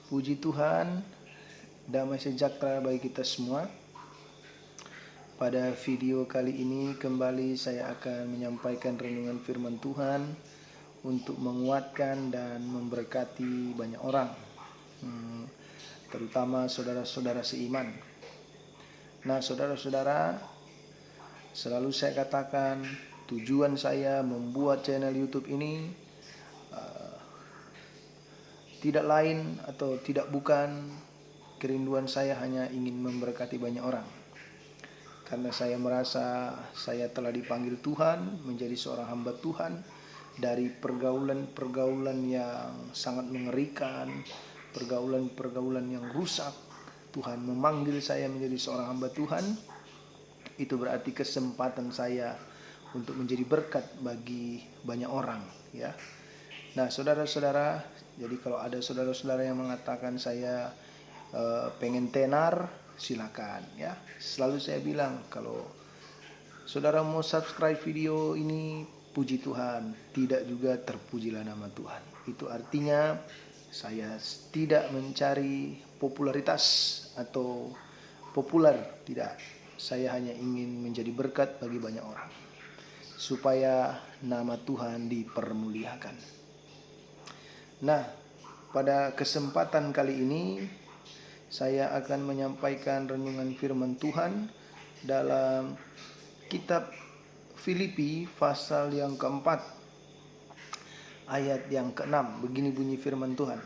Puji Tuhan, damai sejahtera bagi kita semua. Pada video kali ini kembali saya akan menyampaikan renungan firman Tuhan untuk menguatkan dan memberkati banyak orang, terutama saudara-saudara seiman. Nah, saudara-saudara, selalu saya katakan tujuan saya membuat channel YouTube ini tidak lain atau tidak bukan kerinduan saya hanya ingin memberkati banyak orang. Karena saya merasa saya telah dipanggil Tuhan menjadi seorang hamba Tuhan dari pergaulan-pergaulan yang sangat mengerikan, pergaulan-pergaulan yang rusak. Tuhan memanggil saya menjadi seorang hamba Tuhan. Itu berarti kesempatan saya untuk menjadi berkat bagi banyak orang, ya. Nah, saudara-saudara, jadi kalau ada saudara-saudara yang mengatakan saya pengen tenar, silakan, ya. Selalu saya bilang kalau saudara mau subscribe video ini, puji Tuhan, tidak juga terpujilah nama Tuhan. Itu artinya saya tidak mencari popularitas atau populer, tidak. Saya hanya ingin menjadi berkat bagi banyak orang supaya nama Tuhan dipermuliakan. Nah, pada kesempatan kali ini saya akan menyampaikan renungan firman Tuhan dalam kitab Filipi pasal yang keempat ayat yang ke-6. Begini bunyi firman Tuhan.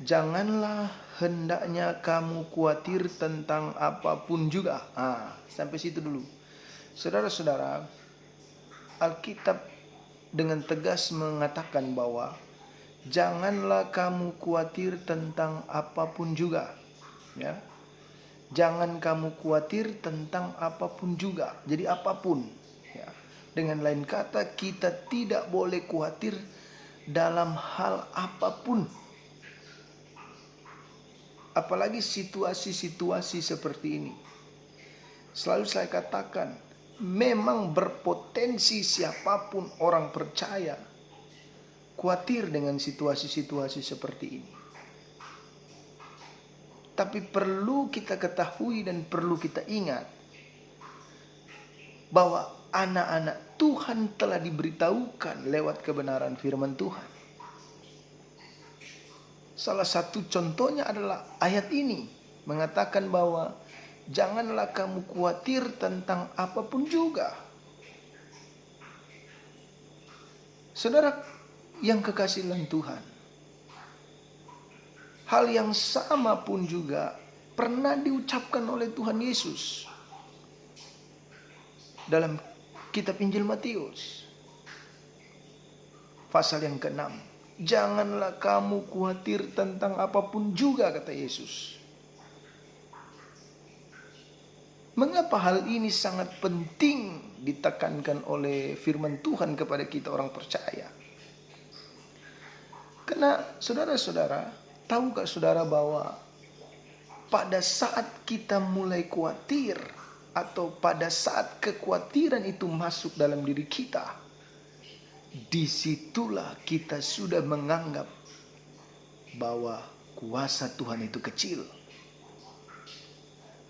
Janganlah hendaknya kamu khawatir tentang apapun juga. Sampai situ dulu. Saudara-saudara, Alkitab dengan tegas mengatakan bahwa janganlah kamu khawatir tentang apapun juga, ya. Jangan kamu khawatir tentang apapun juga. Jadi apapun, ya. Dengan lain kata, kita tidak boleh khawatir dalam hal apapun. Apalagi situasi-situasi seperti ini. Selalu saya katakan, memang berpotensi siapapun orang percaya khawatir dengan situasi-situasi seperti ini. Tapi perlu kita ketahui dan perlu kita ingat bahwa anak-anak Tuhan telah diberitahukan lewat kebenaran firman Tuhan. Salah satu contohnya adalah ayat ini mengatakan bahwa janganlah kamu khawatir tentang apapun juga. Saudara yang kekasih dalam Tuhan, hal yang sama pun juga pernah diucapkan oleh Tuhan Yesus dalam kitab Injil Matius pasal yang ke-6. Janganlah kamu khawatir tentang apapun juga, kata Yesus. Mengapa hal ini sangat penting ditekankan oleh firman Tuhan kepada kita orang percaya? Karena saudara-saudara, tahukah saudara bahwa pada saat kita mulai khawatir atau pada saat kekhawatiran itu masuk dalam diri kita, disitulah kita sudah menganggap bahwa kuasa Tuhan itu kecil.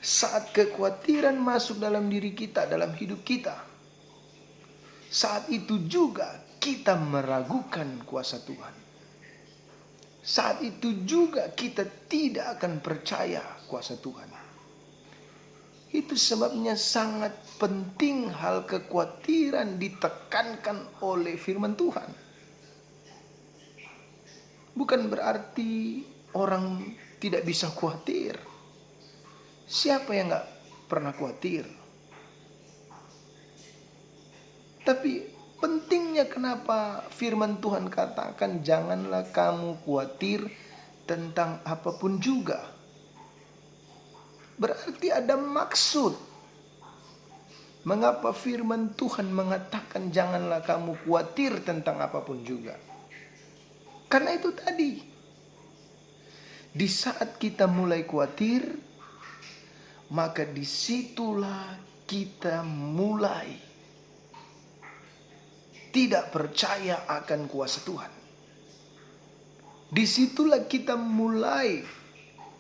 Saat kekhawatiran masuk dalam diri kita, dalam hidup kita, saat itu juga kita meragukan kuasa Tuhan. Saat itu juga kita tidak akan percaya kuasa Tuhan. Itu sebabnya sangat penting hal kekhawatiran ditekankan oleh firman Tuhan. Bukan berarti orang tidak bisa khawatir. Siapa yang gak pernah khawatir? Tapi pentingnya kenapa firman Tuhan katakan janganlah kamu khawatir tentang apapun juga. Berarti ada maksud. Mengapa firman Tuhan mengatakan janganlah kamu khawatir tentang apapun juga? Karena itu tadi. Di saat kita mulai khawatir, maka disitulah kita mulai tidak percaya akan kuasa Tuhan. Disitulah kita mulai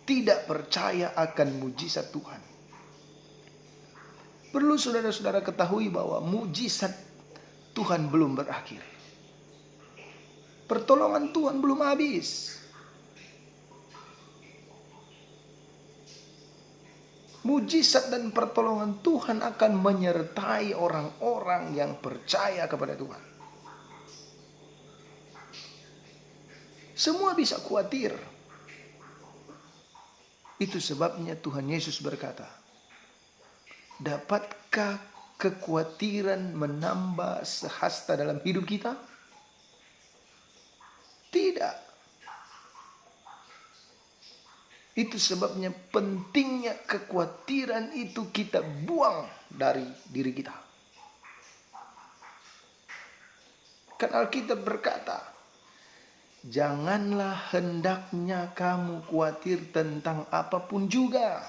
tidak percaya akan mujizat Tuhan. Perlu saudara-saudara ketahui bahwa mujizat Tuhan belum berakhir. Pertolongan Tuhan belum habis. Mujizat dan pertolongan Tuhan akan menyertai orang-orang yang percaya kepada Tuhan. Semua bisa khawatir. Itu sebabnya Tuhan Yesus berkata, dapatkah kekhawatiran menambah sehasta dalam hidup kita? Tidak. Itu sebabnya pentingnya kekhawatiran itu kita buang dari diri kita. Kan Alkitab berkata, janganlah hendaknya kamu khawatir tentang apapun juga.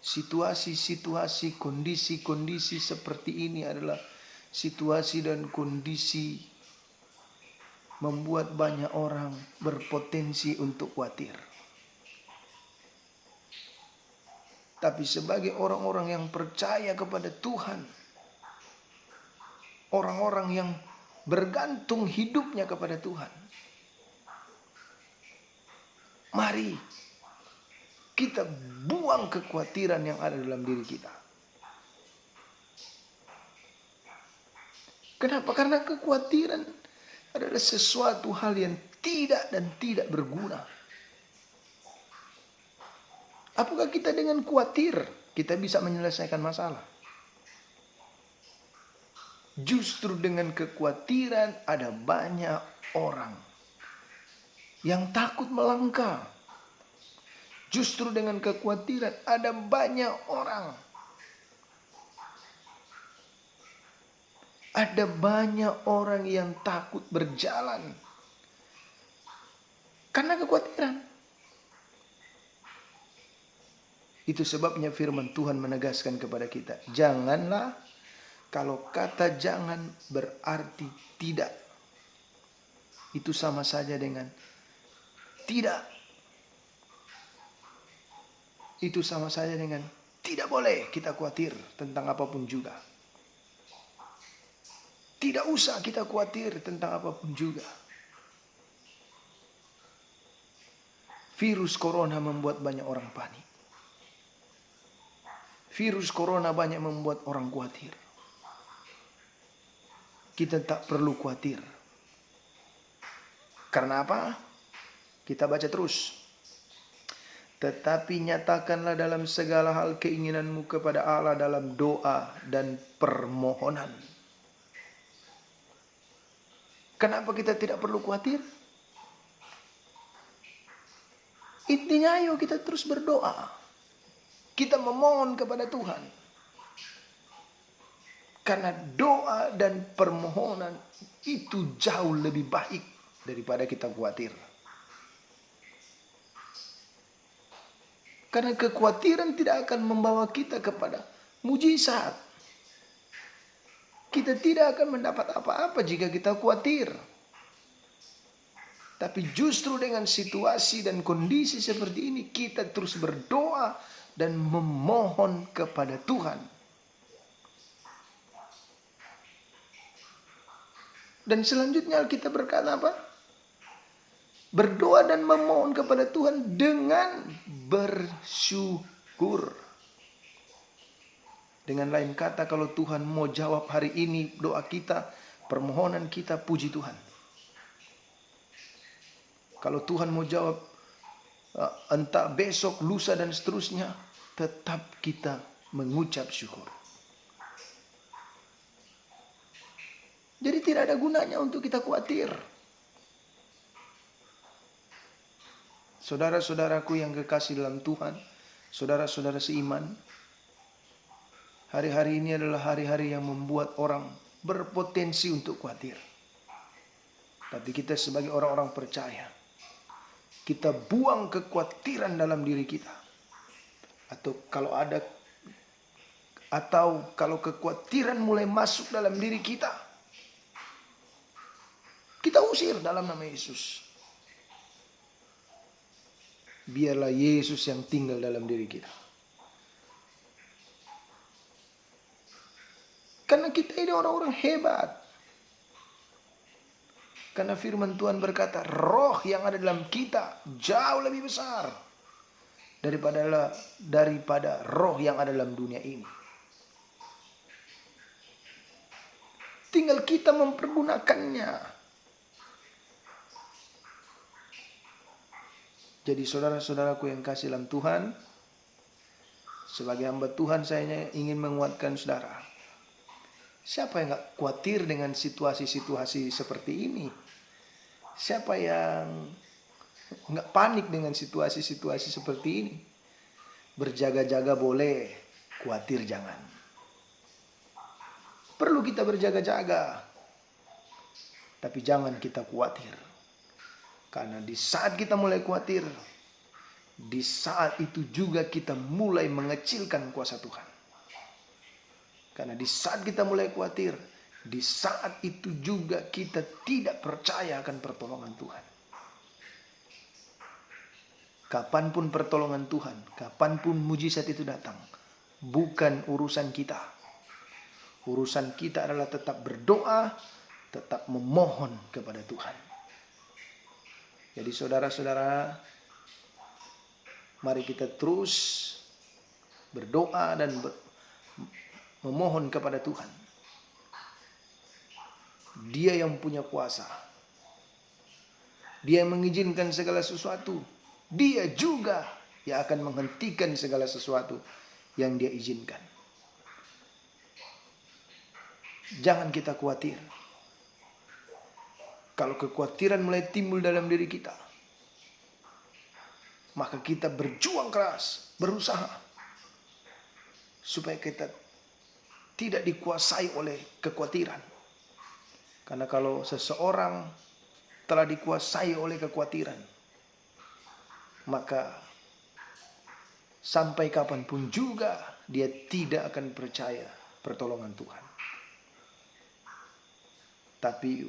Situasi-situasi, kondisi-kondisi seperti ini adalah situasi dan kondisi membuat banyak orang berpotensi untuk khawatir. Tapi sebagai orang-orang yang percaya kepada Tuhan, orang-orang yang bergantung hidupnya kepada Tuhan, mari kita buang kekhawatiran yang ada dalam diri kita. Kenapa? Karena kekhawatiran adalah sesuatu hal yang tidak berguna. Apakah kita dengan khawatir kita bisa menyelesaikan masalah? Justru dengan kekhawatiran ada banyak orang yang takut melangkah. Justru dengan kekhawatiran ada banyak orang. Ada banyak orang yang takut berjalan karena kekhawatiran. Itu sebabnya firman Tuhan menegaskan kepada kita, janganlah. Kalau kata jangan berarti tidak, itu sama saja dengan tidak. Itu sama saja dengan tidak boleh kita khawatir tentang apapun juga. Tidak usah kita khawatir tentang apapun juga. Virus corona membuat banyak orang panik. Virus corona banyak membuat orang khawatir. Kita tak perlu khawatir. Karena apa? Kita baca terus. Tetapi nyatakanlah dalam segala hal keinginanmu kepada Allah dalam doa dan permohonan. Kenapa kita tidak perlu khawatir? Intinya ayo kita terus berdoa. Kita memohon kepada Tuhan. Karena doa dan permohonan itu jauh lebih baik daripada kita khawatir. Karena kekhawatiran tidak akan membawa kita kepada mujizat. Kita tidak akan mendapat apa-apa jika kita khawatir. Tapi justru dengan situasi dan kondisi seperti ini, kita terus berdoa dan memohon kepada Tuhan. Dan selanjutnya Alkitab berkata apa? Berdoa dan memohon kepada Tuhan dengan bersyukur. Dengan lain kata, kalau Tuhan mau jawab hari ini doa kita, permohonan kita, puji Tuhan. Kalau Tuhan mau jawab entah besok, lusa dan seterusnya, tetap kita mengucap syukur. Jadi tidak ada gunanya untuk kita khawatir. Saudara-saudaraku yang kekasih dalam Tuhan, saudara-saudara seiman, hari-hari ini adalah hari-hari yang membuat orang berpotensi untuk khawatir. Tapi kita sebagai orang-orang percaya, kita buang kekhawatiran dalam diri kita. Atau kalau kekhawatiran mulai masuk dalam diri kita, Kita usir dalam nama Yesus. Biarlah Yesus yang tinggal dalam diri kita. Karena kita ini orang-orang hebat. Karena firman Tuhan berkata, roh yang ada dalam kita jauh lebih besar daripada roh yang ada dalam dunia ini. Tinggal kita mempergunakannya. Jadi saudara-saudaraku yang kasih dalam Tuhan, sebagai hamba Tuhan saya ingin menguatkan saudara. Siapa yang gak khawatir dengan situasi-situasi seperti ini? Siapa yang gak panik dengan situasi-situasi seperti ini? Berjaga-jaga boleh, khawatir jangan. Perlu kita berjaga-jaga, tapi jangan kita khawatir. Karena di saat kita mulai khawatir, di saat itu juga kita mulai mengecilkan kuasa Tuhan. Karena di saat kita mulai khawatir, di saat itu juga kita tidak percaya akan pertolongan Tuhan. Kapanpun pertolongan Tuhan, kapanpun mujizat itu datang, bukan urusan kita. Urusan kita adalah tetap berdoa, tetap memohon kepada Tuhan. Jadi saudara-saudara, mari kita terus berdoa dan memohon kepada Tuhan. Dia yang punya kuasa. Dia yang mengizinkan segala sesuatu. Dia juga yang akan menghentikan segala sesuatu yang dia izinkan. Jangan kita khawatir. Kalau kekhawatiran mulai timbul dalam diri kita, maka kita berjuang keras, berusaha supaya kita tidak dikuasai oleh kekhawatiran. Karena kalau seseorang telah dikuasai oleh kekhawatiran, maka sampai kapanpun juga dia tidak akan percaya pertolongan Tuhan. Tapi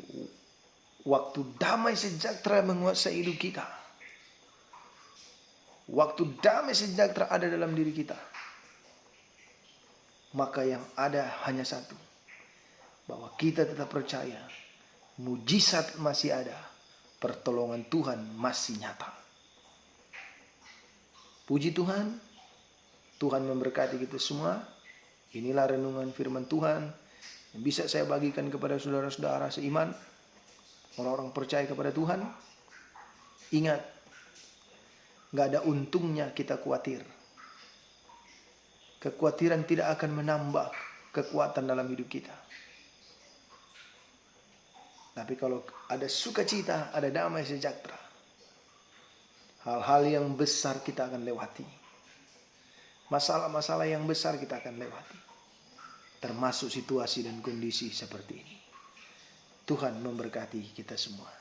waktu damai sejahtera menguasai hidup kita, waktu damai sejahtera ada dalam diri kita, maka yang ada hanya satu, bahwa kita tetap percaya mujizat masih ada, pertolongan Tuhan masih nyata. Puji Tuhan, Tuhan memberkati kita semua. Inilah renungan firman Tuhan yang bisa saya bagikan kepada saudara-saudara seiman, orang-orang percaya kepada Tuhan. Ingat, gak ada untungnya kita khawatir. Kekhawatiran tidak akan menambah kekuatan dalam hidup kita. Tapi kalau ada sukacita, ada damai sejahtera, hal-hal yang besar kita akan lewati. Masalah-masalah yang besar kita akan lewati. Termasuk situasi dan kondisi seperti ini. Tuhan memberkati kita semua.